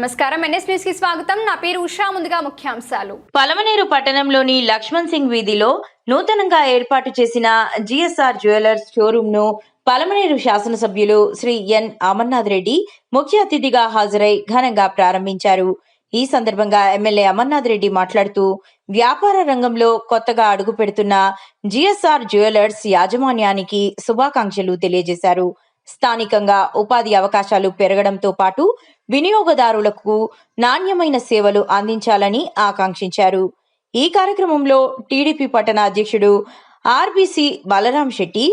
నమస్కారం, NS news కి స్వాగతం. నా పేరు ఉషా. ముందుగా ముఖ్యాంశాలు. పలమనేరు పట్టణంలోని లక్ష్మణ్ సింగ్ వీధిలో నూతనంగా ఏర్పాటు చేసిన జిఎస్ఆర్ జ్యువెలర్స్ షోరూమ్ ను పలమనేరు శాసనసభ్యులు శ్రీ ఎన్ అమర్నాథ్ రెడ్డి ముఖ్య అతిథిగా హాజరై ఘనంగా ప్రారంభించారు. ఈ సందర్భంగా ఎమ్మెల్యే అమర్నాథ్ రెడ్డి మాట్లాడుతూ వ్యాపార రంగంలో కొత్తగా అడుగు పెడుతున్న జిఎస్ఆర్ జ్యువెలర్స్ యాజమాన్యానికి శుభాకాంక్షలు తెలియజేశారు. స్థానికంగా ఉపాధి అవకాశాలు పెరగడంతో పాటు వినియోగదారులకు నాణ్యమైన సేవలు అందించాలని ఆకాంక్షించారు. ఈ కార్యక్రమంలో టీడీపీ పట్టణ అధ్యక్షుడు ఆర్బీసీ బలరాం శెట్టి,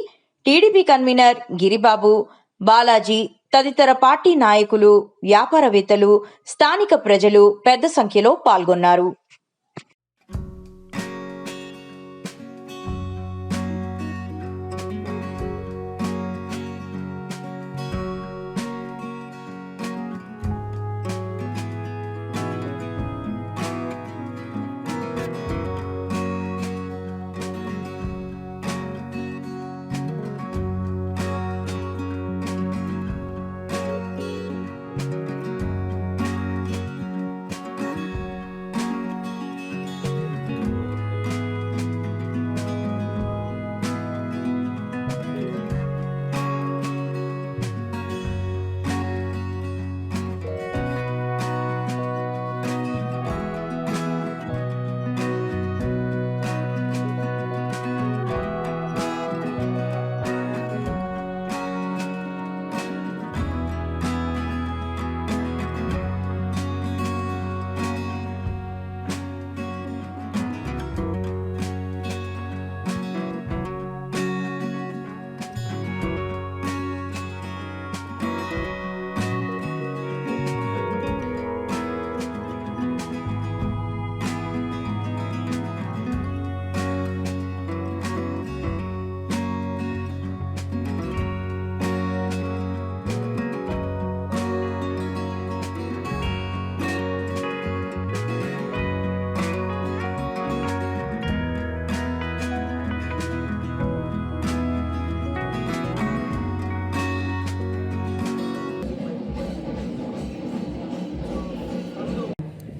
టీడీపీ కన్వీనర్ గిరిబాబు, బాలాజీ తదితర పార్టీ నాయకులు, వ్యాపారవేత్తలు, స్థానిక ప్రజలు పెద్ద సంఖ్యలో పాల్గొన్నారు.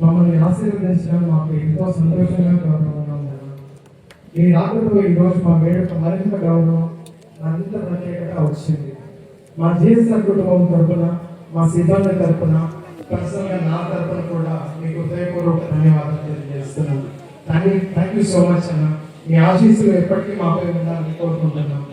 మమ్మల్ని ఆశీర్వదించడం మాకు ఎంతో సంతోషంగా గౌరవంగా ఉన్నాను. ఈ రాకతో ఈరోజు మా వేడుక మరింత గౌరవం, మరింత ప్రత్యేకత వచ్చింది. మా జిఎస్ఆర్ కుటుంబం తరఫున, మా సిబ్బంది తరఫున, పర్సనల్గా నా తరఫున కూడా మీకు హృదయపూర్వక ధన్యవాదాలు తెలియజేస్తున్నాను. థ్యాంక్ యూ సో మచ్ అన్న. మీ ఆశీస్సులు ఎప్పటికీ మాపై ఉండాలని కోరుకుంటున్నాను.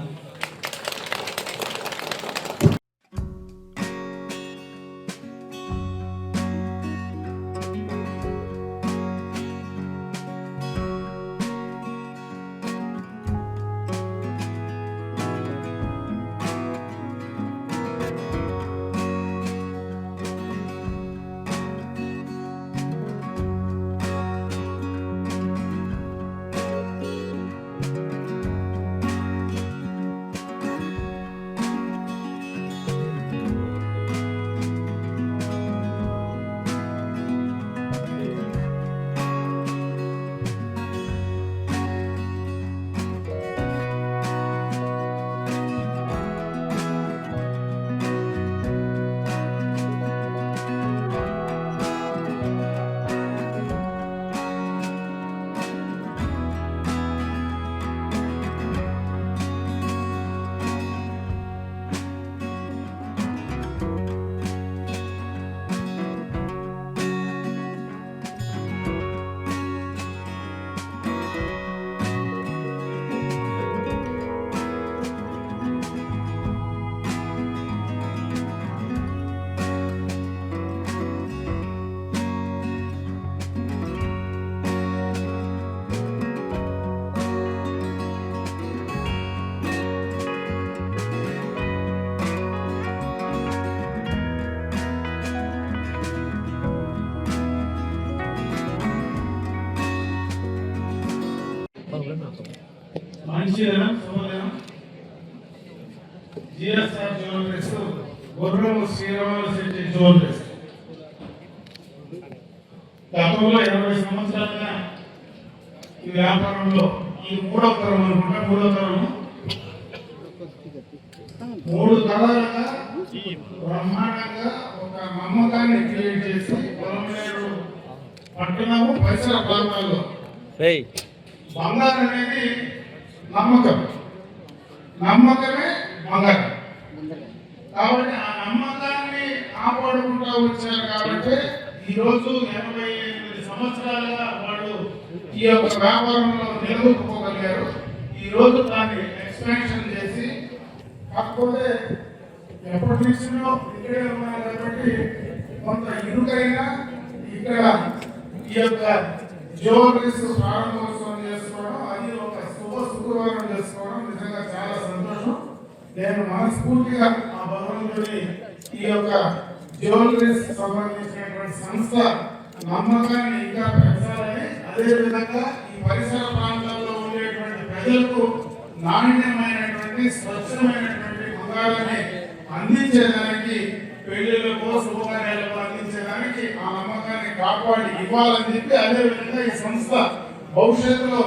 మంచిదనం శుభదినం. జిఎస్ఆర్ జ్యువెలర్స్ గుర్రం శ్రీరాములు శెట్టి జ్యువెలర్స్ గతంలో 20 సంవత్సరాలుగా ఈ వ్యాపారంలో ఈ మూడో తరం అనుకుంటా, మూడు తరాలుగా బ్రహ్మాండంగా ఒక నమ్మకాన్ని క్రియేట్ చేసి పట్టణము పరిసర ప్రాంతాల్లో బంగారం అనేది నమ్మకం, నమ్మకమే బంగారం. కాబట్టి ఆ నమ్మకాన్ని కాపాడుకుంటూ వచ్చారు. కాబట్టి ఈరోజు 88 సంవత్సరాలుగా వాళ్ళు ఈ యొక్క వ్యాపారంలో నిలదొక్కుకోగలిగారు. ఈరోజు దాన్ని ఎక్స్పాన్షన్ చేసి, కాకపోతే ఎప్పటి నుంచో ఇక్కడే ఉన్నారు కాబట్టి కొంత ఇరుకైనా ఇక్కడ ఈ యొక్క జ్యువెలరీస్ ప్రారంభోత్సవం చేసుకోవడం, అది ఒక శుక్రవారం చేసుకోవడం నిజంగా చాలా సంతోషం. నేను మనస్ఫూర్తిగా ఆ భగవంతుడి ఈ యొక్క జ్యువెలరీస్ సంబంధించినటువంటి సంస్థ నమ్మకాన్ని ఇంకా పెంచాలని, అదేవిధంగా ఈ పరిసర ప్రాంతాల్లో ఉండేటువంటి ప్రజలకు నాణ్యమైనటువంటి స్వచ్ఛమైనటువంటి బంగారాన్ని అందించేదానికి, పెళ్లిళ్లకు శుభకార్యాలకు అందించేదానికి ఆ నమ్మకాన్ని కాపాడి ఇవ్వాలని చెప్పి, అదేవిధంగా ఈ సంస్థ భవిష్యత్తులో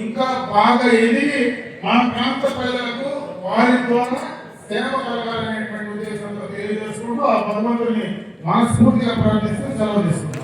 ఇంకా బాగా ఎదిగి మన ప్రాంత ప్రజలకు వారి ద్వారా సేవ కలగాలనేటువంటి ఉద్దేశంతో తెలియజేసుకుంటూ ఆ భగవంతుని మనస్ఫూర్తిగా ప్రార్థిస్తూ సెలవు తీసుకుంటాం.